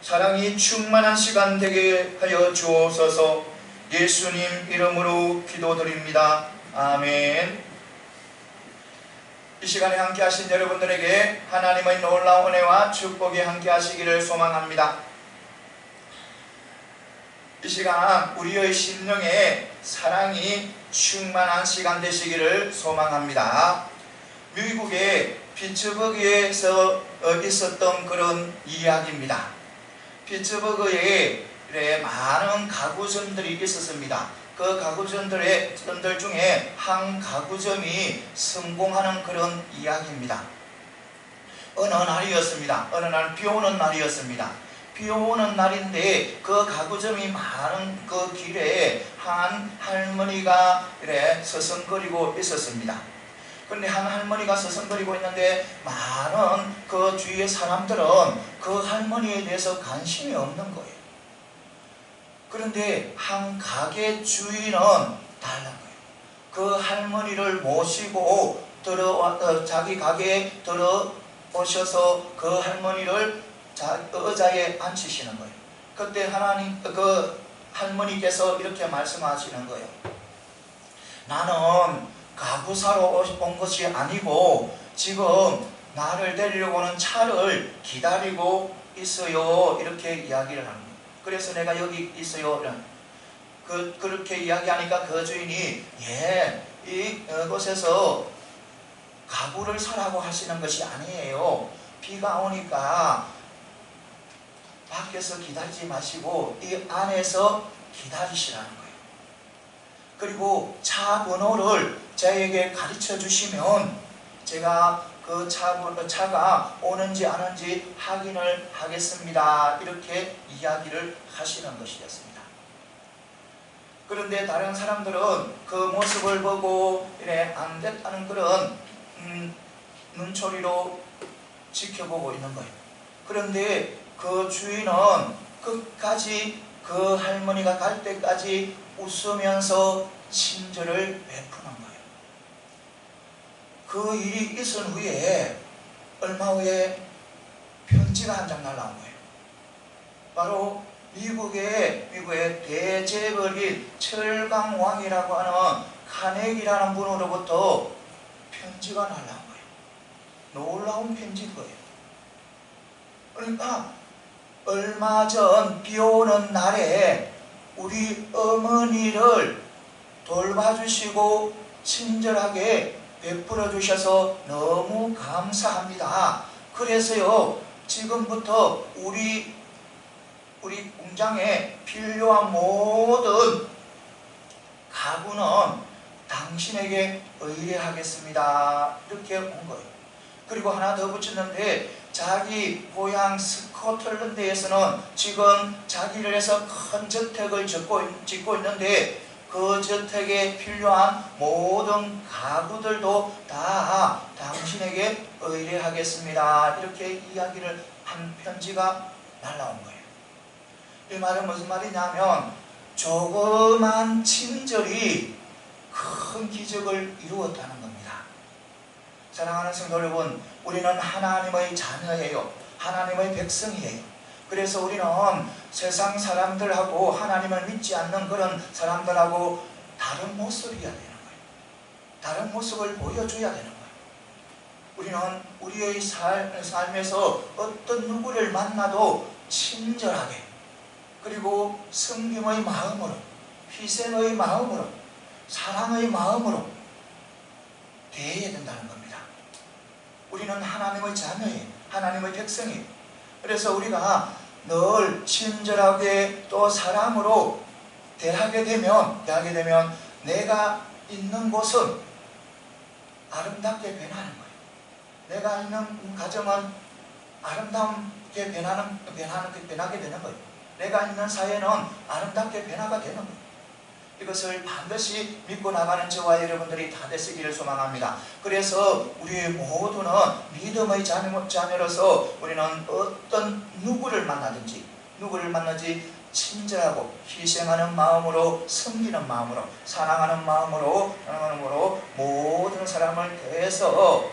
사랑이 충만한 시간 되게 하여 주옵소서. 예수님 이름으로 기도드립니다. 아멘. 이 시간에 함께 하신 여러분들에게 하나님의 놀라운 은혜와 축복이 함께 하시기를 소망합니다. 이 시간 우리의 심령에 사랑이 충만한 시간 되시기를 소망합니다. 미국의 피츠버그에서 있었던 그런 이야기입니다. 피츠버그에 많은 가구점들이 있었습니다. 그 가구점들 중에 한 가구점이 성공하는 그런 이야기입니다. 어느 날이었습니다. 어느 날 비 오는 날이었습니다. 비 오는 날인데 그 가구점이 많은 그 길에 한 할머니가 서성거리고 있었습니다. 그런데 한 할머니가 서성거리고 있는데 많은 그 주위의 사람들은 그 할머니에 대해서 관심이 없는 거예요. 그런데 한 가게 주인은 달란 거예요. 그 할머니를 모시고 자기 가게에 들어오셔서 그 할머니를 의자에 앉히시는 거예요. 그때 그 할머니께서 이렇게 말씀하시는 거예요. 나는 가구 사러 온 것이 아니고 지금 나를 데리려고 오는 차를 기다리고 있어요. 이렇게 이야기를 합니다. 그래서 내가 여기 있어요. 그렇게 이야기하니까 그 주인이 이곳에서 가구를 사라고 하시는 것이 아니에요. 비가 오니까 밖에서 기다리지 마시고 이 안에서 기다리시라는 거예요. 그리고 차 번호를 저에게 가르쳐 주시면 제가 그 차가 오는지 안 오는지 확인을 하겠습니다. 이렇게 이야기를 하시는 것이었습니다. 그런데 다른 사람들은 그 모습을 보고 안 됐다는 그런 눈초리로 지켜보고 있는 거예요. 그런데 그 주인은 끝까지 그 할머니가 갈 때까지 웃으면서 친절을 베푸는 거예요. 그 일이 있은 후에 얼마 후에 편지가 한 장 날라온 거예요. 바로 미국의 대재벌인 철강왕이라고 하는 카네기라는 분으로부터 편지가 날라온 거예요. 놀라운 편지인 거예요. 그러니까 얼마 전 비 오는 날에 우리 어머니를 돌봐주시고 친절하게 베풀어 주셔서 너무 감사합니다. 그래서요 지금부터 우리 공장에 필요한 모든 가구는 당신에게 의뢰하겠습니다. 이렇게 온 거예요. 그리고 하나 더 붙였는데 자기 고향 스코틀랜드에서는 지금 자기를 해서 큰 저택을 짓고 있는데 그 저택에 필요한 모든 가구들도 다 당신에게 의뢰하겠습니다. 이렇게 이야기를 한 편지가 날라온 거예요. 이 말은 무슨 말이냐면 조그만 친절이 큰 기적을 이루었다는 겁니다. 사랑하는 성도 여러분, 우리는 하나님의 자녀예요. 하나님의 백성이에요. 그래서 우리는 세상 사람들하고 하나님을 믿지 않는 그런 사람들하고 다른 모습이어야 되는 거예요. 다른 모습을 보여줘야 되는 거예요. 우리는 우리의 삶에서 어떤 누구를 만나도 친절하게 그리고 섬김의 마음으로 희생의 마음으로 사랑의 마음으로 대해야 된다는 겁니다. 우리는 하나님의 자녀예요. 하나님의 백성이에요. 그래서 우리가 늘 친절하게 또 사랑으로 대하게 되면 내가 있는 곳은 아름답게 변하는 거예요. 내가 있는 가정은 아름답게 변하게 되는 거예요. 내가 있는 사회는 아름답게 변화가 되는 거예요. 이것을 반드시 믿고 나가는 저와 여러분들이 다 되시기를 소망합니다. 그래서 우리 모두는 믿음의 자녀로서 우리는 어떤 누구를 만나든지 친절하고 희생하는 마음으로 섬기는 마음으로 사랑하는 마음으로 모든 사람을 대해서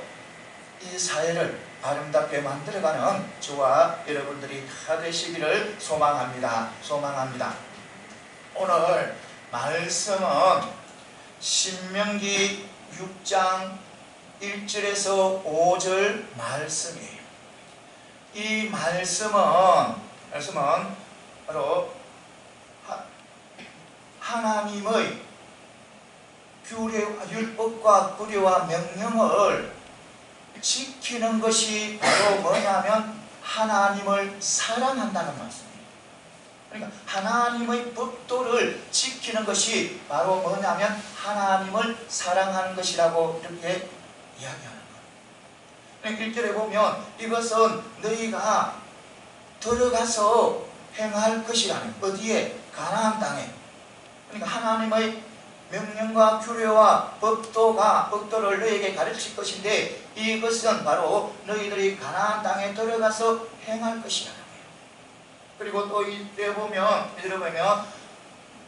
이 사회를 아름답게 만들어가는 저와 여러분들이 다 되시기를 소망합니다. 오늘 말씀은 신명기 6장 1절에서 5절 말씀이에요. 이 말씀은 바로 하나님의 율법과 규례와 명령을 지키는 것이 바로 뭐냐면 하나님을 사랑한다는 말씀이에요. 그러니까 하나님의 법도를 지키는 것이 바로 뭐냐면 하나님을 사랑하는 것이라고 이렇게 이야기하는 거예요. 1절에 보면 이것은 너희가 들어가서 행할 것이라는, 어디에? 가나안 땅에. 그러니까 하나님의 명령과 규례와 법도를 너희에게 가르칠 것인데 이것은 바로 너희들이 가나안 땅에 들어가서 행할 것이라는 거예요. 그리고 또 이때 보면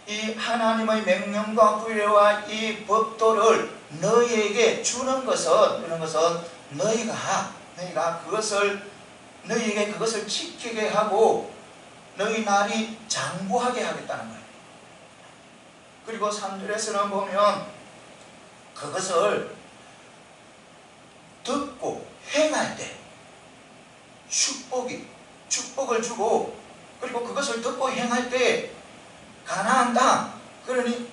이 하나님의 명령과 규례와 이 법도를 너희에게 주는 것은, 이런 것은 너희가 너희에게 그것을 지키게 하고 너희 날이 장구하게 하겠다는 거예요. 그리고 3절에서는 보면 그것을 듣고 행할 때 축복을 주고, 그리고 그것을 듣고 행할 때 가나안 땅, 그러니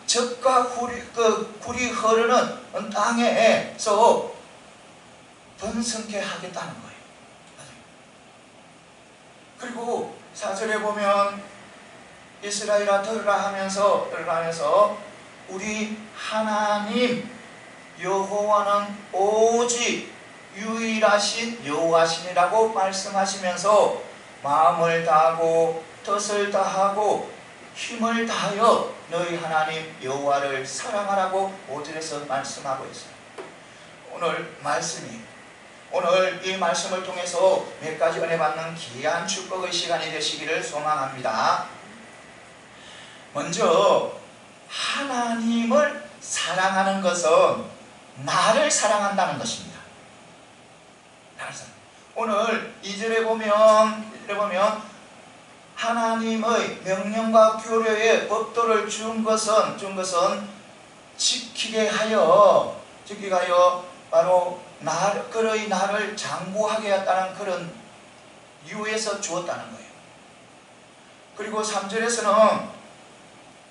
젖과 굴이 흐르는 땅에서 번성케 하겠다는 거예요. 그리고 4절에 보면 이스라엘아 들으라 하면서 우리 하나님 여호와는 오직 유일하신 여호와시니라고 말씀하시면서 마음을 다하고 뜻을 다하고 힘을 다하여 너희 하나님 여호와를 사랑하라고 5절에서 말씀하고 있어요. 오늘 이 말씀을 통해서 몇 가지 은혜 받는 귀한 축복의 시간이 되시기를 소망합니다. 먼저 하나님을 사랑하는 것은 나를 사랑한다는 것입니다. 오늘 2절에 보면 하나님의 명령과 규례의 법도를 준 것은 지키게 하여 바로 그의 나를 장구하게 했다는 그런 이유에서 주었다는 거예요. 그리고 3절에서는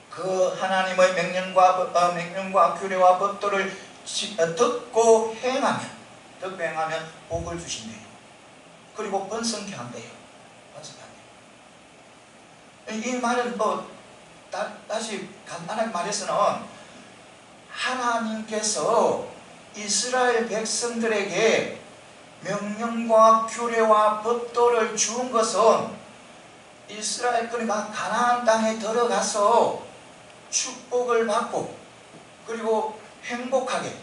그 하나님의 명령과 규례와 법도를 듣고 행하면 복을 주신대요. 그리고 번성케 한대요. 이 말은 다시 간단하게 말해서는 하나님께서 이스라엘 백성들에게 명령과 규례와 법도를 준 것은 그러니까 가나안 땅에 들어가서 축복을 받고 그리고 행복하게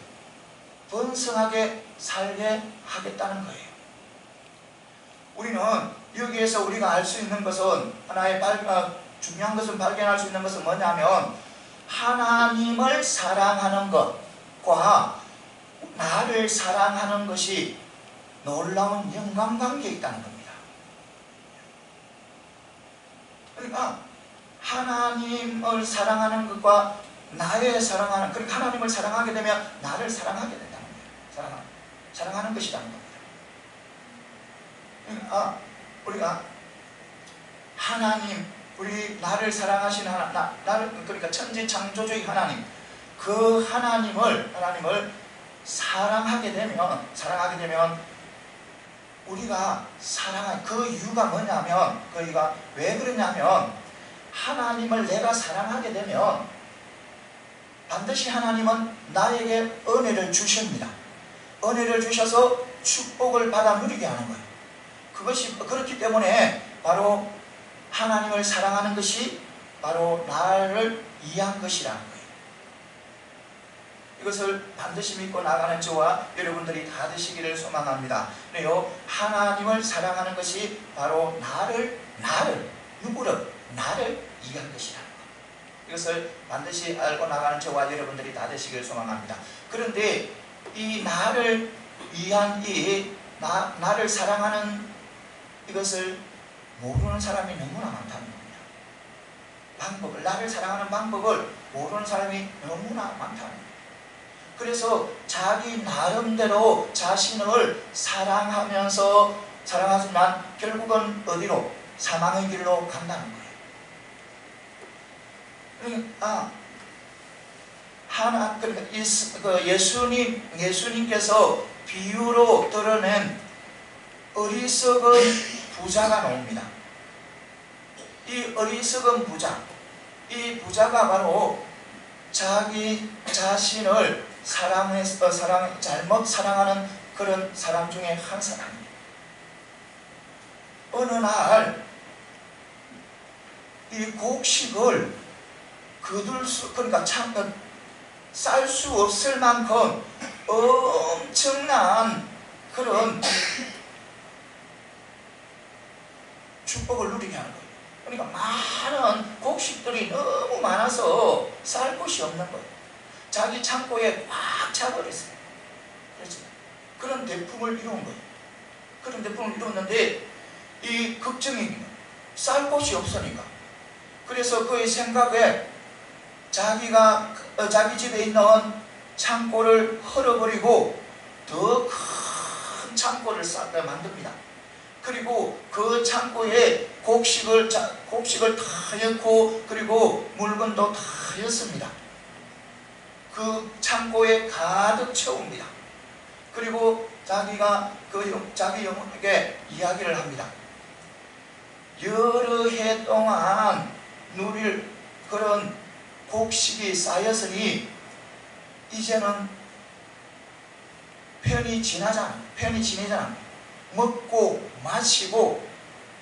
번성하게 살게 하겠다는 거예요. 우리는 여기에서 우리가 알 수 있는 것은 하나의 중요한 것을 발견할 수 있는 것은 뭐냐면 하나님을 사랑하는 것과 나를 사랑하는 것이 놀라운 연관관계에 있다는 겁니다. 그러니까 하나님을 사랑하는 것과 나의 그러니까 하나님을 사랑하게 되면 나를 사랑하게 된다는 거예요. 사랑하는 것이라는 겁니다. 그러니까 우리가 하나님, 나를 사랑하시는 그러니까 천지 창조주의 하나님, 그 하나님을 사랑하게 되면 우리가 사랑할 그 이유가 뭐냐면, 그가 왜 그러냐면 하나님을 내가 사랑하게 되면 반드시 하나님은 나에게 은혜를 주십니다. 은혜를 주셔서 축복을 받아 누리게 하는 거예요. 그렇기 때문에 바로 하나님을 사랑하는 것이 바로 나를 이해한 것이라는 거예요. 이것을 반드시 믿고 나가는 저와 여러분들이 다 되시기를 소망합니다. 그래요, 하나님을 사랑하는 것이 바로 나를 이해한 것이라는 거예요. 이것을 반드시 알고 나가는 저와 여러분들이 다 되시기를 소망합니다. 그런데 이 나를 이해한 이 나를 사랑하는 이것을 모르는 사람이 너무나 많다는 겁니다. 방법을, 나를 사랑하는 방법을 모르는 사람이 너무나 많다는 겁니다. 그래서 자기 나름대로 자신을 사랑하지만 결국은 어디로? 사망의 길로 간다는 거예요. 그러니까 예수님께서 비유로 드러낸 어리석은 부자가 나옵니다. 이 어리석은 부자, 이 부자가 바로 자기 자신을 잘못 사랑하는 그런 사람 중에 한 사람입니다. 어느 날 이 곡식을 그러니까 쌀 수 없을 만큼 엄청난 그런 축복을 누리게 하는 거예요. 그러니까 많은 곡식들이 너무 많아서 쌀 곳이 없는 거예요. 자기 창고에 꽉 차버렸어요. 그렇죠? 그런 대품을 이룬 거예요. 그런 대품을 이뤘는데 이 걱정이 쌀 곳이 없으니까. 그래서 그의 생각에 자기 집에 있는 창고를 헐어버리고 더 큰 창고를 만듭니다. 그리고 그 창고에 곡식을 다 넣고 그리고 물건도 다 넣습니다. 그 창고에 가득 채웁니다. 그리고 자기가 자기 영혼에게 이야기를 합니다. 여러 해 동안 누릴 그런 곡식이 쌓였으니 이제는 편히 지내잖아. 먹고 마시고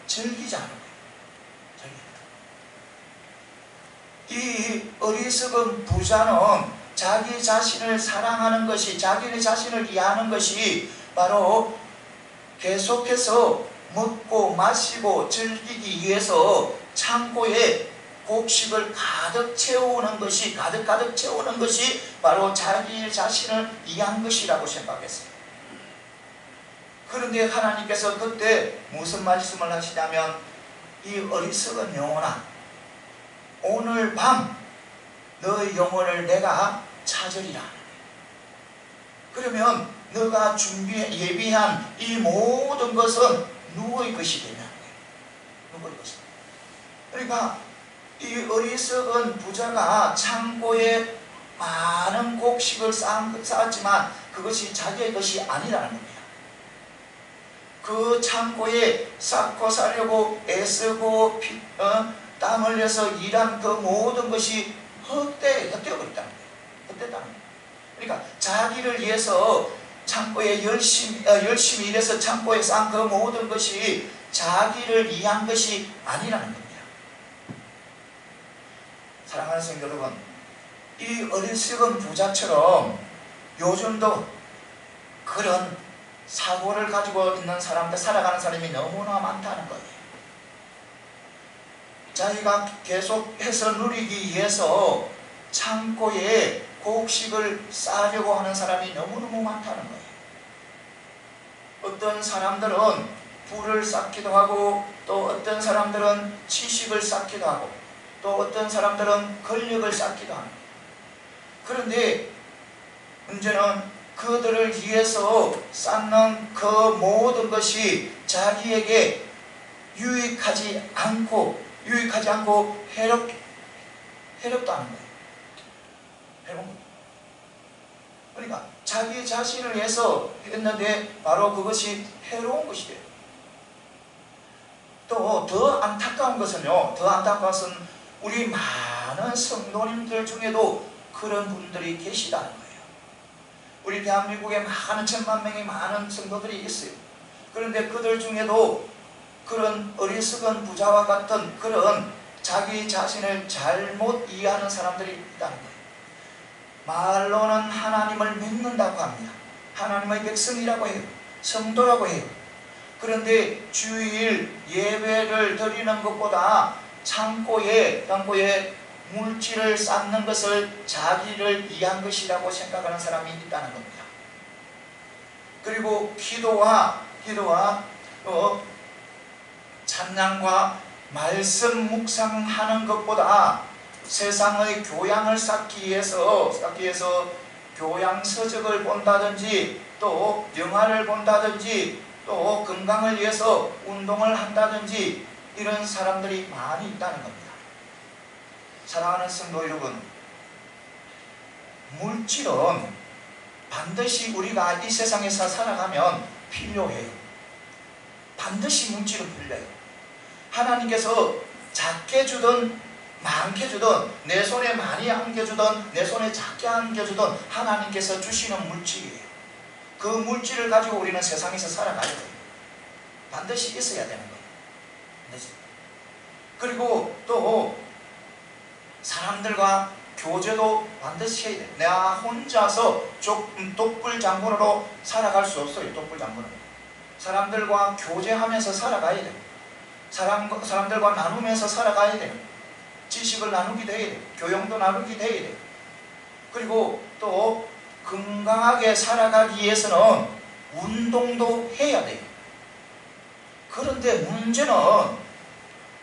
즐기자는 거예요. 이 어리석은 부자는 자기 자신을 사랑하는 것이, 자기 자신을 이해하는 것이 바로 계속해서 먹고 마시고 즐기기 위해서 창고에 곡식을 가득 채우는 것이 바로 자기 자신을 이해한 것이라고 생각했어요. 그런데 하나님께서 그때 무슨 말씀을 하시냐면, 이 어리석은 영혼아, 오늘 밤 너의 영혼을 내가 찾으리라. 그러면 너가 예비한 이 모든 것은 누구의 것이 되냐는 거예요. 누구의 것이. 그러니까 이 어리석은 부자가 창고에 많은 곡식을 쌓았지만 그것이 자기의 것이 아니라는 겁니다. 그 창고에 쌓고 사려고 애쓰고 땀 흘려서 일한 그 모든 것이 헛되어버렸다는 거예요. 헛되다는 거예요. 그러니까 자기를 위해서 창고에 열심히 일해서 창고에 쌓은 그 모든 것이 자기를 위한 것이 아니라는 겁니다. 사랑하는 성도 여러분, 이 어리석은 부자처럼 요즘도 그런 사고를 가지고 있는 사람들, 살아가는 사람이 너무나 많다는 거예요. 자기가 계속해서 누리기 위해서 창고에 곡식을 쌓으려고 하는 사람이 너무너무 많다는 거예요. 어떤 사람들은 부를 쌓기도 하고, 또 어떤 사람들은 지식을 쌓기도 하고, 또 어떤 사람들은 권력을 쌓기도 합니다. 그런데 문제는 그들을 위해서 쌓는 그 모든 것이 자기에게 유익하지 않고 해롭다는 거예요. 해로운 거예요. 그러니까 자기 자신을 위해서 했는데 바로 그것이 해로운 것이 돼요. 또 더 안타까운 것은요, 우리 많은 성도님들 중에도 그런 분들이 계시다는 거예요. 우리 대한민국에 많은 1000만 명의 많은 성도들이 있어요. 그런데 그들 중에도 그런 어리석은 부자와 같은 그런 자기 자신을 잘못 이해하는 사람들이 있다는 거예요. 말로는 하나님을 믿는다고 합니다. 하나님의 백성이라고 해요. 성도라고 해요. 그런데 주일 예배를 드리는 것보다 창고에 물질을 쌓는 것을 자기를 위한 것이라고 생각하는 사람이 있다는 겁니다. 그리고 기도와 기도와 또 찬양과 말씀 묵상하는 것보다 세상의 교양을 쌓기 위해서 교양 서적을 본다든지 또 영화를 본다든지 또 건강을 위해서 운동을 한다든지 이런 사람들이 많이 있다는 겁니다. 사랑하는 성도 여러분, 물질은 반드시 우리가 이 세상에서 살아가면 필요해요. 반드시 물질은 필요해요. 하나님께서 작게 주든 많게 주든 내 손에 많이 안겨주든 내 손에 작게 안겨주든 하나님께서 주시는 물질이에요. 그 물질을 가지고 우리는 세상에서 살아가야 돼요. 반드시 있어야 되는 거예요. 그리고 또 사람들과 교제도 반드시 해야 돼요. 내가 혼자서 독불장군으로 살아갈 수 없어요. 독불장군으로 사람들과 교제하면서 살아가야 돼요. 사람들과 나누면서 살아가야 돼요. 지식을 나누기도 해야 돼요. 교양도 나누기도 해야 돼요. 그리고 또 건강하게 살아가기 위해서는 운동도 해야 돼요. 그런데 문제는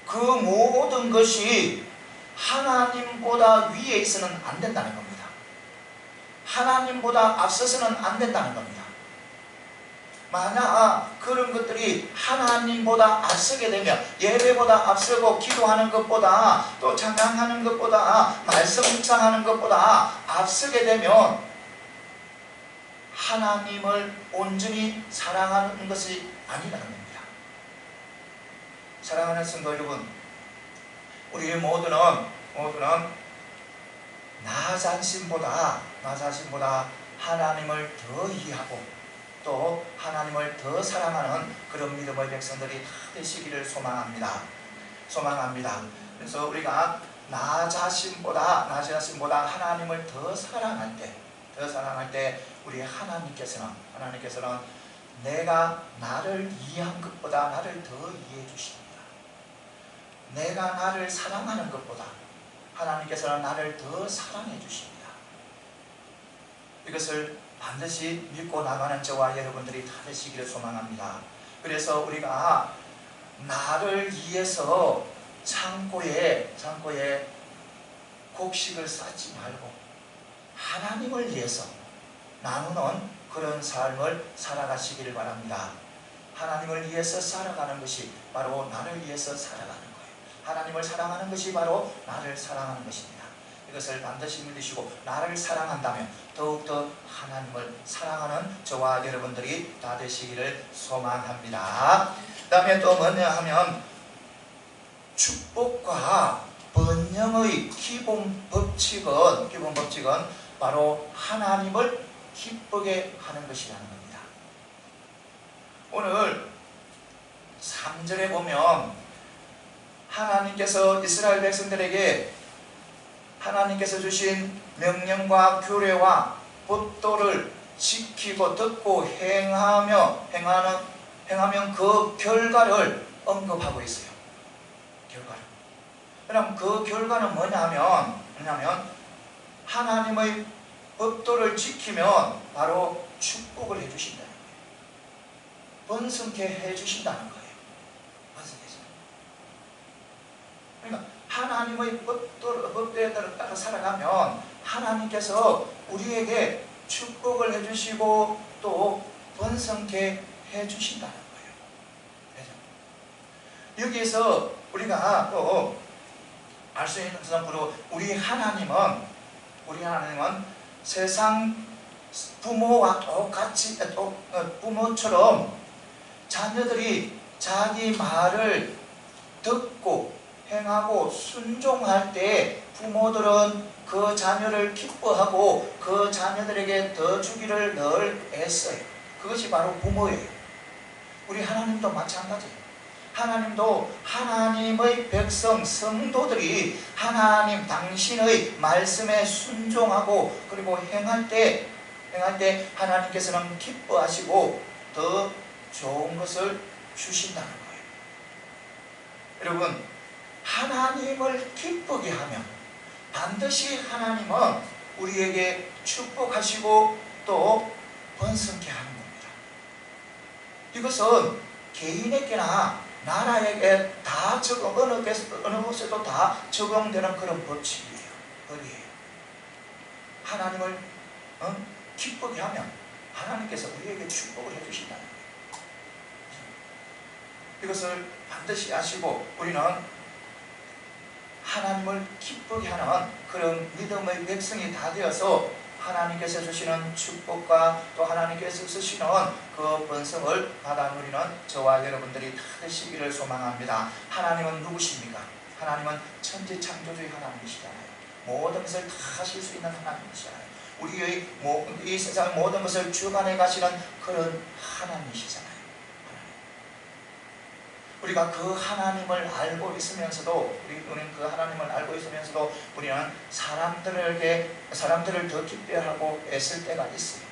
그 모든 것이 하나님보다 위에 있어서는 안 된다는 겁니다. 하나님보다 앞서서는 안 된다는 겁니다. 만약 그런 것들이 하나님보다 앞서게 되면, 예배보다 앞서고 기도하는 것보다 또 찬양하는 것보다 말씀 묵상하는 것보다 앞서게 되면 하나님을 온전히 사랑하는 것이 아니라는 겁니다. 사랑하는 성도 여러분, 우리 모두는 나 자신보다 하나님을 더 이해하고 또 하나님을 더 사랑하는 그런 믿음의 백성들이 다 되시기를 소망합니다. 그래서 우리가 나 자신보다 하나님을 더 사랑할 때 우리 하나님께서는 내가 나를 이해한 것보다 나를 더 이해해 주십니다. 내가 나를 사랑하는 것보다 하나님께서는 나를 더 사랑해 주십니다. 이것을 반드시 믿고 나가는 저와 여러분들이 다 되시기를 소망합니다. 그래서 우리가 나를 위해서 창고에 곡식을 쌓지 말고 하나님을 위해서 나누는 그런 삶을 살아가시기를 바랍니다. 하나님을 위해서 살아가는 것이 바로 나를 위해서 살아가는 거예요. 하나님을 사랑하는 것이 바로 나를 사랑하는 것입니다. 이것을 반드시 믿으시고 나를 사랑한다면 더욱더 하나님을 사랑하는 저와 여러분들이 다 되시기를 소망합니다. 그 다음에 또 뭐냐 하면 축복과 번영의 기본 법칙은 바로 하나님을 기쁘게 하는 것이라는 겁니다. 오늘 3절에 보면 하나님께서 이스라엘 백성들에게 하나님께서 주신 명령과 규례와 법도를 지키고 듣고 행하면 그 결과를 언급하고 있어요. 그럼 그 결과는 뭐냐면 하나님의 법도를 지키면 바로 축복을 해주신다는 거예요. 번성케 해주신다는 거예요. 그러니까 하나님의 법도에 따라 살아가면 하나님께서 우리에게 축복을 해주시고 또 번성케 해주신다는 거예요. 여기에서 우리가 또 알 수 있는 것은 우리 하나님은 세상 부모와 똑같이 부모처럼 자녀들이 자기 말을 듣고 행하고 순종할 때 부모들은 그 자녀를 기뻐하고 그 자녀들에게 더 주기를 늘 애써요. 그것이 바로 부모예요. 우리 하나님도 마찬가지예요. 하나님도 하나님의 백성 성도들이 하나님 당신의 말씀에 순종하고 그리고 행할 때 하나님께서는 기뻐하시고 더 좋은 것을 주신다는 거예요. 여러분, 하나님을 기쁘게 하면 반드시 하나님은 우리에게 축복하시고 또 번성케 하는 겁니다. 이것은 개인에게나 나라에게 다 적용, 어느 곳에도 다 적용되는 그런 법칙이에요. 법이에요. 하나님을 기쁘게 하면 하나님께서 우리에게 축복을 해주신다는 거예요. 이것을 반드시 아시고 우리는 하나님을 기쁘게 하는 그런 믿음의 백성이 다 되어서 하나님께서 주시는 축복과 또 하나님께서 주시는 그 번성을 받아 누리는 저와 여러분들이 다 되시기를 소망합니다. 하나님은 누구십니까? 하나님은 천지창조주의 하나님이시잖아요. 모든 것을 다 하실 수 있는 하나님이시잖아요. 우리의 이 세상 모든 것을 주관해 가시는 그런 하나님이시잖아요. 우리가 그 하나님을 알고 있으면서도 우리는 그 하나님을 알고 있으면서도 우리는 사람들을 더 기뻐하고 애쓸 때가 있어요.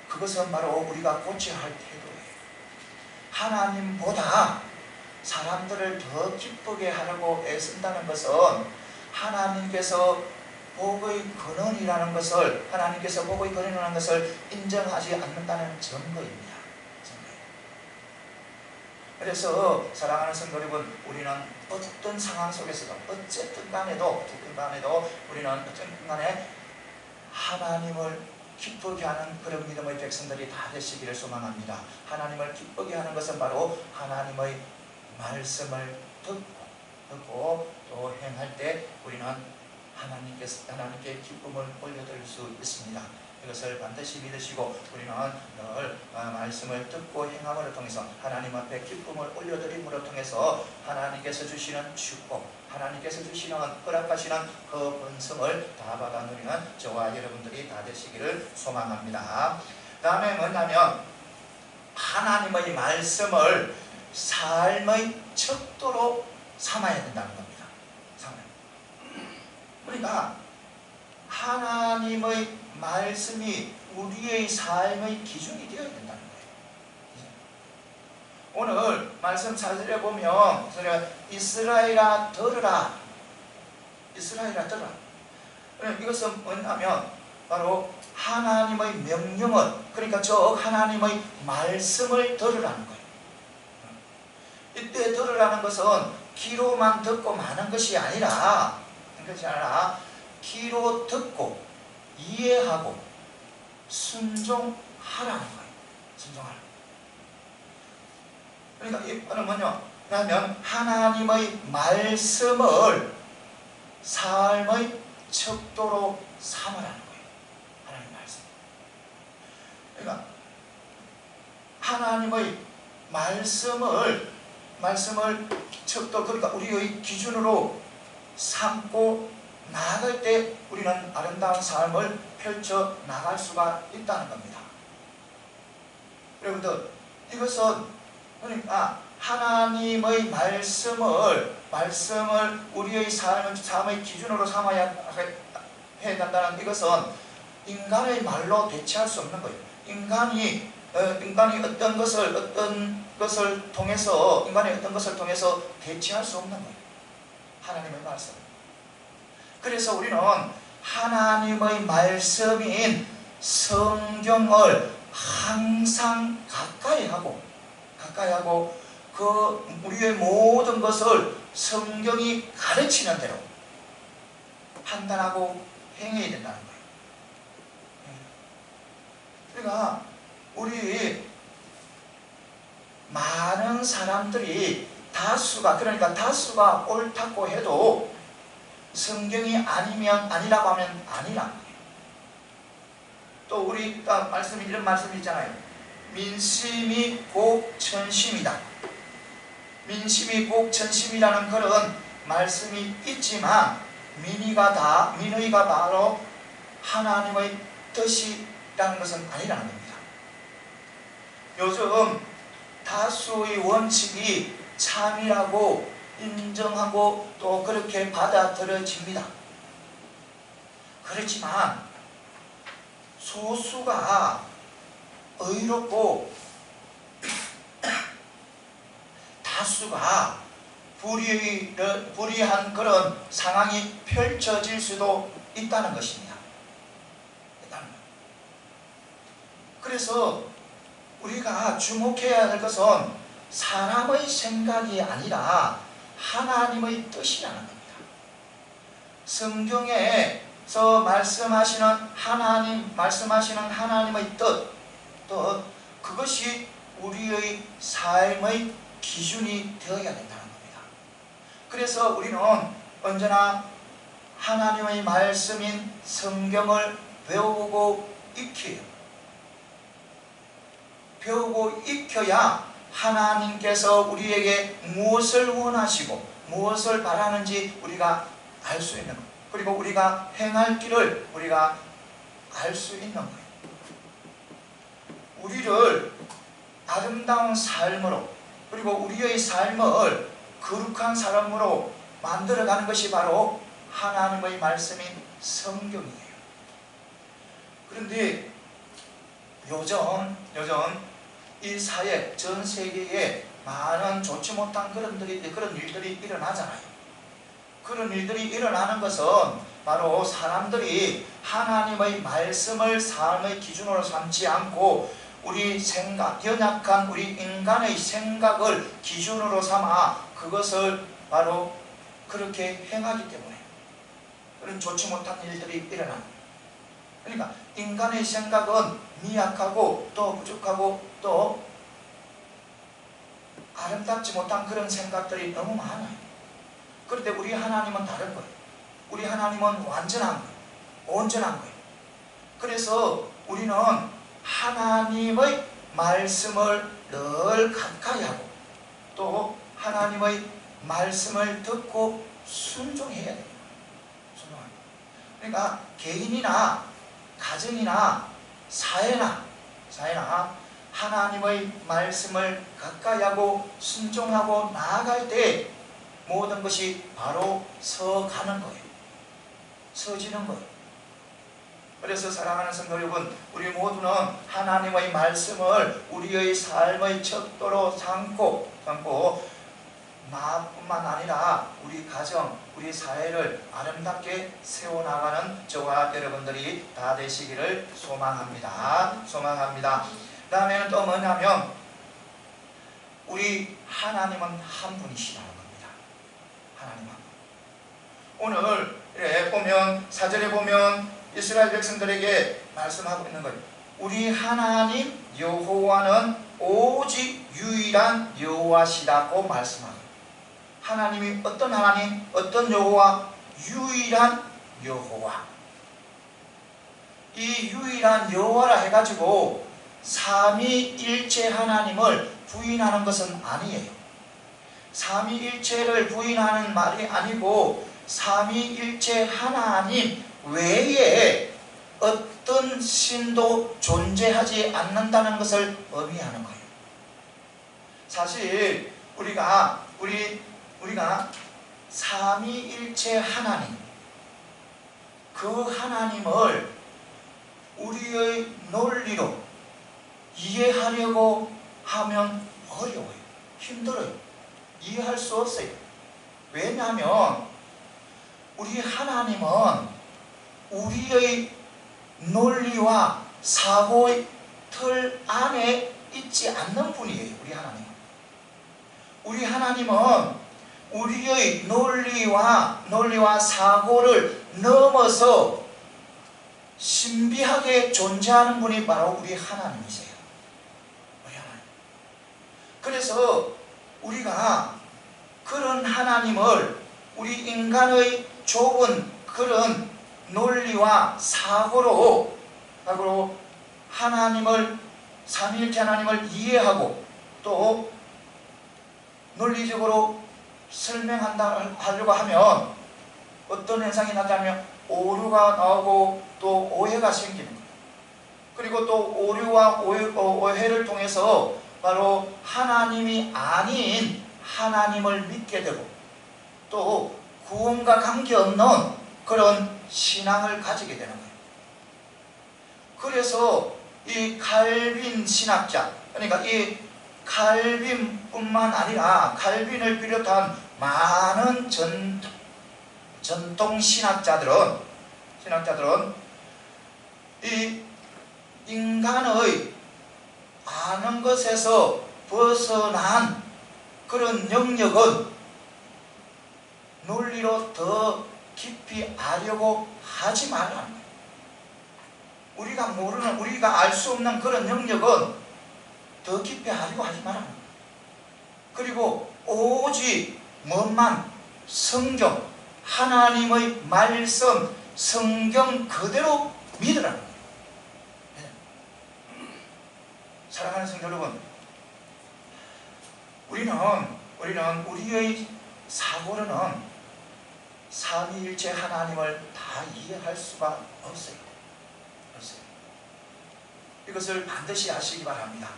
그것은 바로 우리가 고쳐야 할 태도예요. 하나님보다 사람들을 더 기쁘게 하려고 애쓴다는 것은 하나님께서 복의 근원이라는 것을 인정하지 않는다는 증거입니다. 그래서 사랑하는 성도 여러분, 우리는 어떤 상황 속에서도 어쨌든 간에도 우리는 어쨌든 간에 하나님을 기쁘게 하는 그런 믿음의 백성들이 다 되시기를 소망합니다. 하나님을 기쁘게 하는 것은 바로 하나님의 말씀을 듣고 또 행할 때 우리는 하나님께 기쁨을 올려드릴 수 있습니다. 이것을 반드시 믿으시고 우리는 늘 말씀을 듣고 행함으로 통해서 하나님 앞에 기쁨을 올려드림으로 통해서 하나님께서 주시는 축복, 하나님께서 주시는 허락하시는 그 번성을 다 받아 누리는 저와 여러분들이 다 되시기를 소망합니다. 그 다음에 뭐냐면 하나님의 말씀을 삶의 척도로 삼아야 된다는 겁니다. 그러니까 하나님의 말씀이 우리의 삶의 기준이 되어야 된다는 거예요. 오늘 말씀 4절에 보면 이스라엘아 들으라. 이스라엘아 들으라. 이것은 뭐냐면 바로 하나님의 명령을, 그러니까 저 하나님의 말씀을 들으라는 거예요. 이때 들으라는 것은 귀로만 듣고 마는 것이 아니라 귀로 듣고 이해하고 순종하라는 거예요. 순종하라. 그러니까 이거는 뭐냐면 하나님의 말씀을 삶의 척도로 삼으라는 거예요. 하나님의 말씀. 그러니까 하나님의 말씀을 척도, 그러니까 우리의 기준으로 삼고 나아갈 때 우리는 아름다운 삶을 펼쳐 나갈 수가 있다는 겁니다. 여러분들, 이것은 그러니까 하나님의 말씀을 우리의 삶의 기준으로 삼아야 해야 된다는 이것은 인간의 말로 대체할 수 없는 거예요. 인간이 어떤 것을 통해서 대체할 수 없는 거예요. 하나님의 말씀. 그래서 우리는 하나님의 말씀인 성경을 항상 가까이 하고 그 우리의 모든 것을 성경이 가르치는 대로 판단하고 행해야 된다는 거예요. 그러니까 우리 많은 사람들이 다수가 옳다고 해도 성경이 아니라고 하면 아니라는 거예요. 또 우리 이런 말씀이 있잖아요. 민심이 곧 천심이다. 민심이 곧 천심이라는 그런 말씀이 있지만 민의가 바로 하나님의 뜻이라는 것은 아니라는 겁니다. 요즘 다수의 원칙이 참이라고 인정하고 또 그렇게 받아들여집니다. 그렇지만 소수가 의롭고 다수가 불의한 그런 상황이 펼쳐질 수도 있다는 것입니다. 그래서 우리가 주목해야 할 것은 사람의 생각이 아니라 하나님의 뜻이라는 겁니다. 성경에서 말씀하시는 하나님의 뜻, 그것이 우리의 삶의 기준이 되어야 된다는 겁니다. 그래서 우리는 언제나 하나님의 말씀인 성경을 배우고 익혀요. 배우고 익혀야 하나님께서 우리에게 무엇을 원하시고 무엇을 바라는지 우리가 알 수 있는 거예요. 그리고 우리가 행할 길을 우리가 알 수 있는 거예요. 우리를 아름다운 삶으로, 그리고 우리의 삶을 거룩한 사람으로 만들어가는 것이 바로 하나님의 말씀인 성경이에요. 그런데 요즘 이 사회, 전 세계에 많은 좋지 못한 그런 일들이 일어나잖아요. 그런 일들이 일어나는 것은 바로 사람들이 하나님의 말씀을 삶의 기준으로 삼지 않고 우리 생각, 연약한 우리 인간의 생각을 기준으로 삼아 그것을 바로 그렇게 행하기 때문에 그런 좋지 못한 일들이 일어납니다. 그러니까 인간의 생각은 미약하고 또 부족하고 또 아름답지 못한 그런 생각들이 너무 많아요. 그런데 우리 하나님은 다른 거예요. 우리 하나님은 완전한 거예요. 온전한 거예요. 그래서 우리는 하나님의 말씀을 늘 가까이 하고 또 하나님의 말씀을 듣고 순종해야 돼요. 그러니까 개인이나 가정이나 사회나 하나님의 말씀을 가까이 하고 순종하고 나아갈 때 모든 것이 바로 서가는 거예요. 서지는 거예요. 그래서 사랑하는 성도 여러분, 우리 모두는 하나님의 말씀을 우리의 삶의 척도로 삼고 마음뿐만 아니라 우리 가정, 우리 사회를 아름답게 세워나가는 저와 여러분들이 다 되시기를 소망합니다. 그 다음에는 또 뭐냐면 우리 하나님은 한 분이시라는 겁니다. 하나님 한 분. 오늘 보면 4절에 보면 이스라엘 백성들에게 말씀하고 있는 거예요. 우리 하나님 여호와는 오직 유일한 여호와시라고 말씀합니다. 하나님이 어떤 하나님, 어떤 여호와? 유일한 여호와. 이 유일한 여호와라 해가지고 삼위일체 하나님을 부인하는 것은 아니에요. 삼위일체를 부인하는 말이 아니고 삼위일체 하나님 외에 어떤 신도 존재하지 않는다는 것을 의미하는 거예요. 사실 우리가 삼위일체 하나님, 그 하나님을 우리의 논리로 이해하려고 하면 어려워요. 힘들어요. 이해할 수 없어요. 왜냐하면 우리 하나님은 우리의 논리와 사고의 틀 안에 있지 않는 분이에요. 우리 하나님은 우리의 논리와 사고를 넘어서 신비하게 존재하는 분이 바로 우리 하나님이세요. 우리 하나님. 그래서 우리가 그런 하나님을 우리 인간의 좁은 그런 논리와 사고로 하나님을, 삼위일체 하나님을 이해하고 또 논리적으로 설명하려고 하면 어떤 현상이 나타나면 오류가 나오고 또 오해가 생기는 거예요. 그리고 또 오류와 오해를 통해서 바로 하나님이 아닌 하나님을 믿게 되고 또 구원과 관계없는 그런 신앙을 가지게 되는 거예요. 그래서 이 칼빈 신학자, 그러니까 이 칼빈뿐만 아니라 칼빈을 비롯한 많은 전통 신학자들은 이 아는 것에서 벗어난 그런 영역은 논리로 더 깊이 알려고 하지 말라는 거예요. 우리가 모르는, 우리가 알 수 없는 그런 영역은 더 깊이 알려고 하지 말라는 거예요. 그리고 오직 뭐만 성경, 하나님의 말씀, 성경 그대로 믿으라는 거예요. 사랑하는 성도 여러분, 우리는 우리의 사고로는 삼위일체 하나님을 다 이해할 수가 없어요. 이것을 반드시 아시기 바랍니다.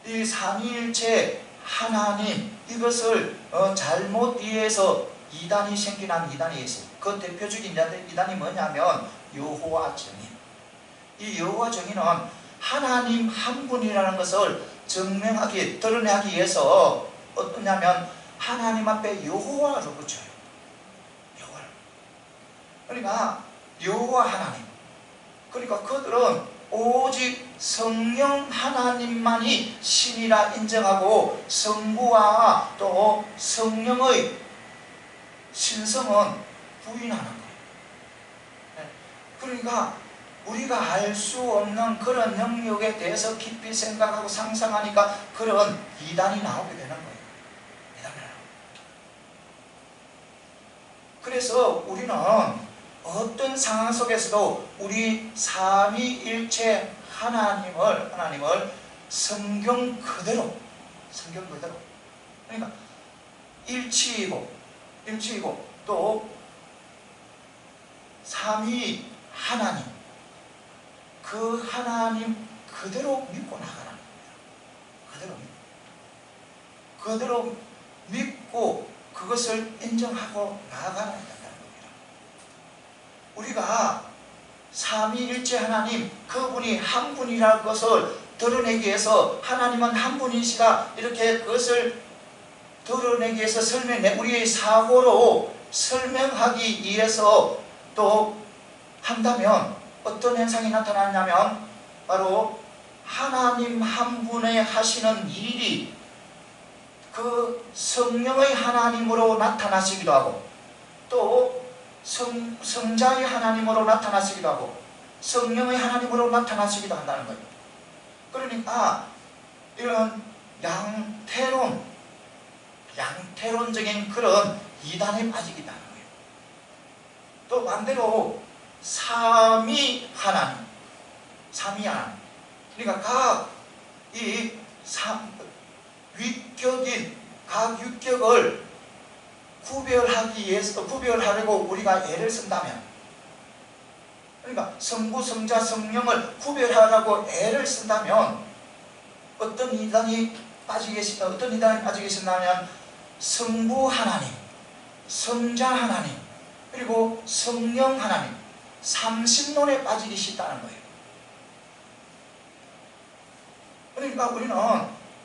이 삼위일체 하나님, 이것을 잘못 이해해서 이단이 생겨난 이단이 있어요. 그 대표적인 이단이 뭐냐면 여호와 증인. 이 여호와 증인은 하나님 한 분이라는 것을 증명하기, 드러내기 위해서 어떠냐면 하나님 앞에 여호와를 붙여요. 여호와를. 그러니까 여호와 하나님. 그러니까 그들은 오직 성령 하나님만이 신이라 인정하고 성부와 또 성령의 신성은 부인하는 거예요. 그러니까 우리가 알 수 없는 그런 영역에 대해서 깊이 생각하고 상상하니까 그런 이단이 나오게 되는 거예요. 그래서 우리는 어떤 상황 속에서도 우리 삼위일체 하나님을 성경 그대로 그러니까 일치이고 또 삼위 하나님, 그 하나님 그대로 믿고 나가라는 겁니다. 그대로 믿고 그것을 인정하고 나아가는 겁니다. 우리가 삼위일체 하나님, 그분이 한 분이라는 것을 드러내기 위해서 하나님은 한 분이시다, 이렇게 그것을 드러내기 위해서 우리의 사고로 설명하기 위해서 또 한다면 어떤 현상이 나타나냐면 바로 하나님 한 분의 하시는 일이 그 성령의 하나님으로 나타나시기도 하고 또 성자의 하나님으로 나타나시기도 하고 성령의 하나님으로 나타나시기도 한다는 거예요. 그러니까 이런 양태론적인 그런 이단에 빠지기도 하는 거예요. 또 반대로 삼위 하나님, 그러니까 각 육격을 구별하려고 우리가 애를 쓴다면, 그러니까 성부, 성자, 성령을 구별하려고 애를 쓴다면 어떤 이단이 빠지겠냐면 성부 하나님, 성자 하나님, 그리고 성령 하나님, 삼신론에 빠지기 쉽다는 거예요. 그러니까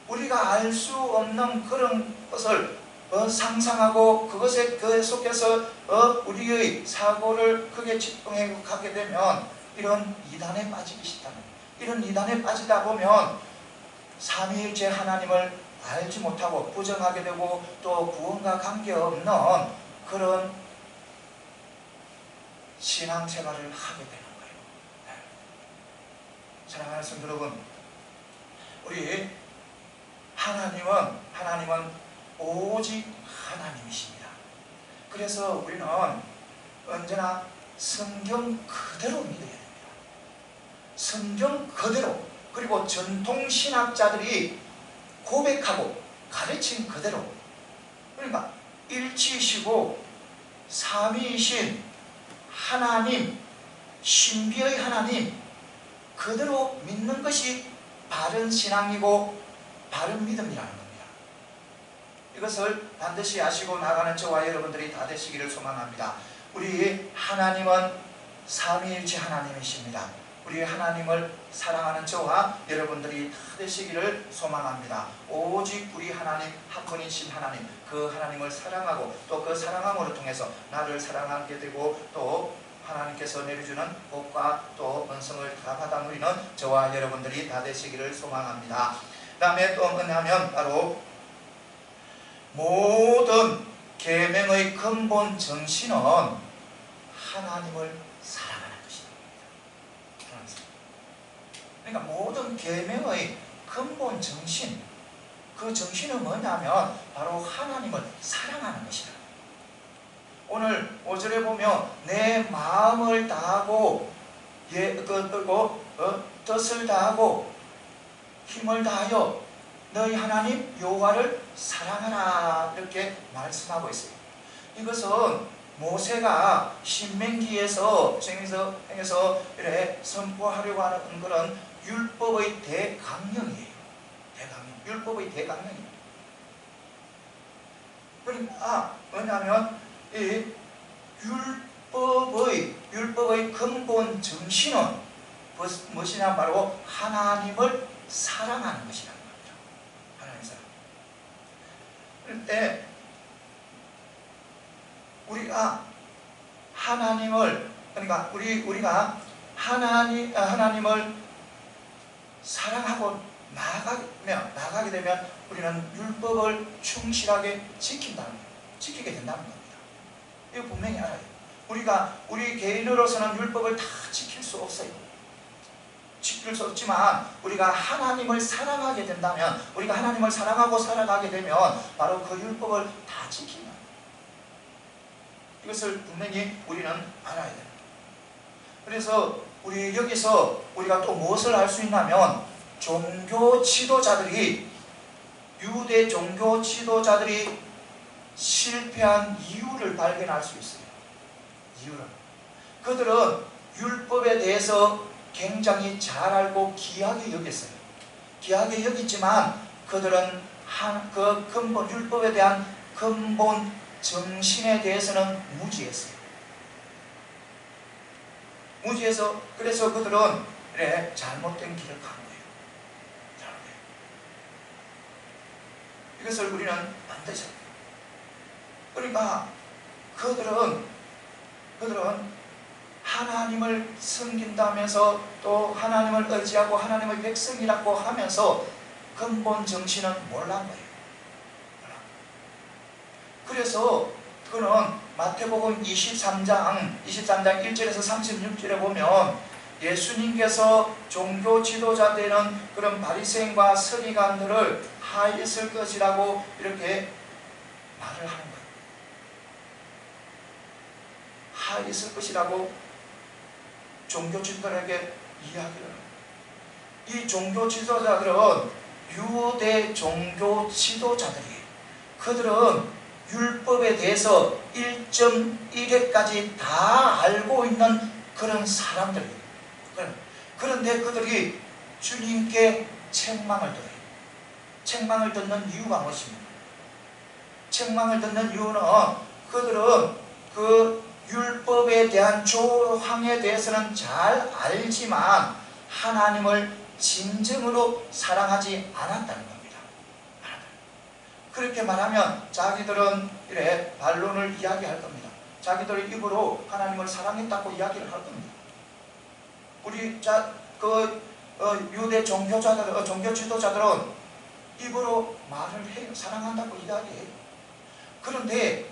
우리가 알 수 없는 그런 것을 상상하고 그것에 그 속에서 우리의 사고를 크게 집중해 가게 되면 이런 이단에 빠지기 쉽다는 거예요. 이런 이단에 빠지다 보면 삼위일체 하나님을 알지 못하고 부정하게 되고 또 구원과 관계없는 그런 신앙생활을 하게 되는 거예요. 사랑하는 성도 여러분, 우리 하나님은 오직 하나님이십니다. 그래서 우리는 언제나 성경 그대로 믿어야 됩니다. 성경 그대로, 그리고 전통신학자들이 고백하고 가르친 그대로, 그러니까 일치이시고 삼위이신 하나님, 신비의 하나님 그대로 믿는 것이 바른 신앙이고 바른 믿음이라는 겁니다. 이것을 반드시 아시고 나가는 저와 여러분들이 다 되시기를 소망합니다. 우리 하나님은 삼위일체 하나님이십니다. 우리 하나님을 사랑하는 저와 여러분들이 다 되시기를 소망합니다. 오직 우리 하나님 한 분이신 하나님, 그 하나님을 사랑하고 또 그 사랑함으로 통해서 나를 사랑하게 되고 또 하나님께서 내려주는 복과 또 은성을 다 받아 누리는 저와 여러분들이 다 되시기를 소망합니다. 그 다음에 또 뭐냐면 바로 모든 계명의 근본 정신은 하나님을 사랑하는 것입니다. 그러니까 모든 계명의 근본 정신, 그 정신은 뭐냐면 바로 하나님을 사랑하는 것이다. 오늘 5절에 보면 내 마음을 다하고 뜻을 다하고 힘을 다하여 너희 하나님 여호와를 사랑하라 이렇게 말씀하고 있어요. 이것은 모세가 신명기에서 이렇게 선포하려고 하는 그런 율법의 대강령이에요. 율법의 대강령입니다. 그러니까 뭐냐면 이 율법의 근본 정신은 무엇이냐 바로 하나님을 사랑하는 것이라는 겁니다. 하나님 사랑. 그런데 우리가 하나님을 그러니까 우리가 하나님을 사랑하고 나아가게 되면 우리는 율법을 충실하게 지키게 된다는 겁니다. 이거 분명히 알아요. 우리 개인으로서는 율법을 다 지킬 수 없어요. 지킬 수 없지만 우리가 하나님을 사랑하게 된다면, 우리가 하나님을 사랑하고 살아가게 되면 바로 그 율법을 다 지킨다. 이것을 분명히 우리는 알아야 돼요. 그래서 우리 여기서 우리가 또 무엇을 알 수 있냐면 종교 지도자들이, 유대 종교 지도자들이 실패한 이유를 발견할 수 있어요. 이유를. 그들은 율법에 대해서 굉장히 잘 알고 귀하게 여겼어요. 귀하게 여겼지만 그들은 그 근본 율법에 대한 근본 정신에 대해서는 무지했어요. 무지해서 그래서 그들은 그래 잘못된 길을 간 거예요. 이것을 우리는 반드시 그러니까 그들은 하나님을 섬긴다면서 또 하나님을 의지하고 하나님의 백성이라고 하면서 근본 정신은 몰란 거예요. 그래서 그는 마태복음 23장 1절에서 36절에 보면 예수님께서 종교 지도자 되는 그런 바리새인과 서기관들을 하였을 것이라고 이렇게 말을 하는 거예요. 하였을 것이라고 종교 지도자에게 이야기를 해요. 이 종교 지도자들은 유대 종교 지도자들이에요. 그들은 율법에 대해서 1.1회까지 다 알고 있는 그런 사람들이에요. 그런데 그들이 주님께 책망을 들어요. 책망을 듣는 이유가 무엇입니까? 책망을 듣는 이유는 그들은 그 율법에 대한 조항에 대해서는 잘 알지만 하나님을 진정으로 사랑하지 않았다는 겁니다. 그렇게 말하면 자기들은 이래 반론을 이야기할 겁니다. 자기들의 입으로 하나님을 사랑했다고 이야기를 할 겁니다. 우리 유대 종교 지도자들은 입으로 말을 해요. 사랑한다고 이야기해요. 그런데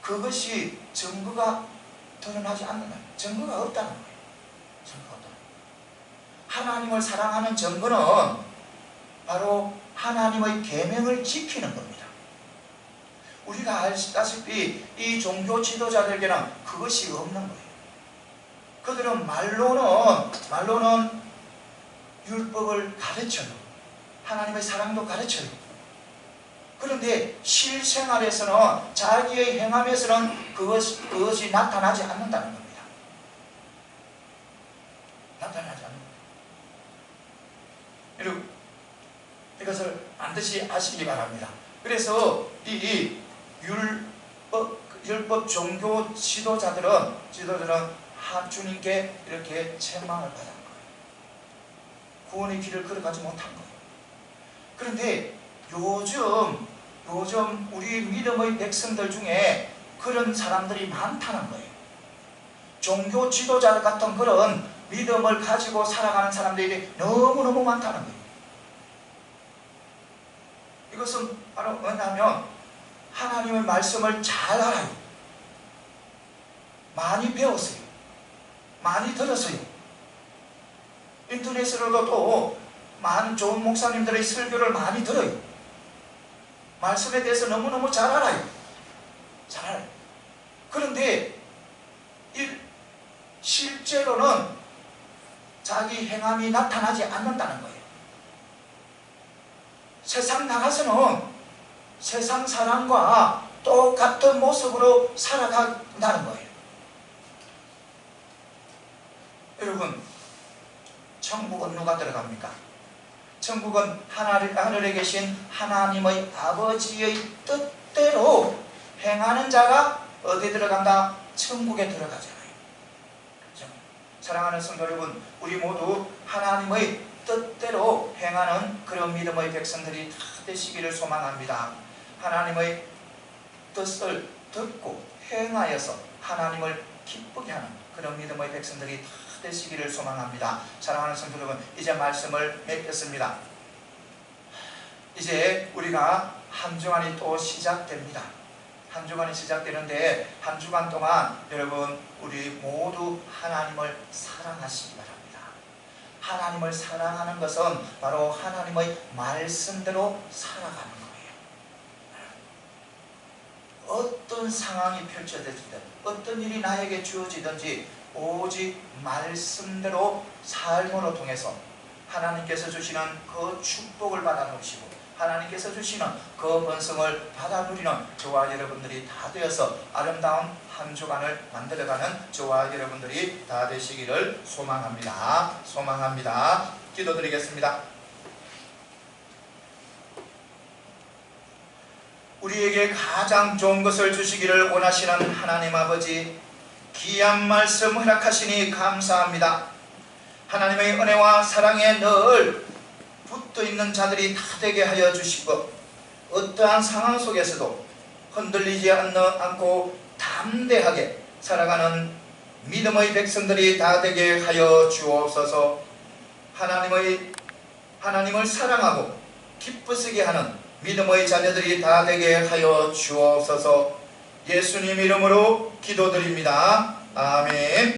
그것이 증거가 드러나지 않는 거예요. 증거가 없다는 거예요. 증거가 없다. 하나님을 사랑하는 증거는 바로 하나님의 계명을 지키는 겁니다. 우리가 아시다시피 이 종교 지도자들에게는 그것이 없는 거예요. 그들은 말로는 율법을 가르쳐요. 하나님의 사랑도 가르쳐요. 그런데 실생활에서는 자기의 행함에서는 그것이 나타나지 않는다는 겁니다. 나타나지 않는 거예요. 이것을 반드시 아시기 바랍니다. 그래서 이 율법 종교 지도자들은 주님께 이렇게 책망을 받은 거예요. 구원의 길을 걸어가지 못한 거예요. 그런데 요즘 우리 믿음의 백성들 중에 그런 사람들이 많다는 거예요. 종교 지도자 같은 그런 믿음을 가지고 살아가는 사람들이 너무너무 많다는 거예요. 이것은 바로 뭐냐면 하나님의 말씀을 잘 알아요. 많이 배웠어요. 많이 들었어요. 인터넷으로도 또 많은 좋은 목사님들의 설교를 많이 들어요. 말씀에 대해서 너무너무 잘 알아요. 잘 알아요. 그런데 실제로는 자기 행함이 나타나지 않는다는 거예요. 세상 나가서는 세상 사람과 똑같은 모습으로 살아간다는 거예요. 여러분, 천국은 누가 들어갑니까? 천국은 하늘에 계신 하나님의 아버지의 뜻대로 행하는 자가 어디에 들어간다? 천국에 들어가잖아요. 사랑하는 성도 여러분, 우리 모두 하나님의 뜻대로 행하는 그런 믿음의 백성들이 다 되시기를 소망합니다. 하나님의 뜻을 듣고 행하여서 하나님을 기쁘게 하는 그런 믿음의 백성들이 다 되시기를 소망합니다. 사랑하는 성도 여러분, 이제 말씀을 맺겠습니다. 이제 우리가 한 주간이 또 시작됩니다. 한 주간이 시작되는데 한 주간 동안 여러분 우리 모두 하나님을 사랑하시기 바랍니다. 하나님을 사랑하는 것은 바로 하나님의 말씀대로 살아가는 거예요. 어떤 상황이 펼쳐지든 어떤 일이 나에게 주어지든지 오직 말씀대로 삶으로 통해서 하나님께서 주시는 그 축복을 받아 누리시고 하나님께서 주시는 그 번성을 받아 누리는 저와 여러분들이 다 되어서 아름다운 한 주간을 만들어가는 저와 여러분들이 다 되시기를 소망합니다. 소망합니다. 기도드리겠습니다. 우리에게 가장 좋은 것을 주시기를 원하시는 하나님 아버지, 귀한 말씀 허락하시니 감사합니다. 하나님의 은혜와 사랑에 늘 붙어있는 자들이 다 되게 하여 주시고 어떠한 상황 속에서도 흔들리지 않고 담대하게 살아가는 믿음의 백성들이 다 되게 하여 주옵소서. 하나님을 사랑하고 기쁘시게 하는 믿음의 자녀들이 다 되게 하여 주옵소서. 예수님 이름으로 기도드립니다. 아멘.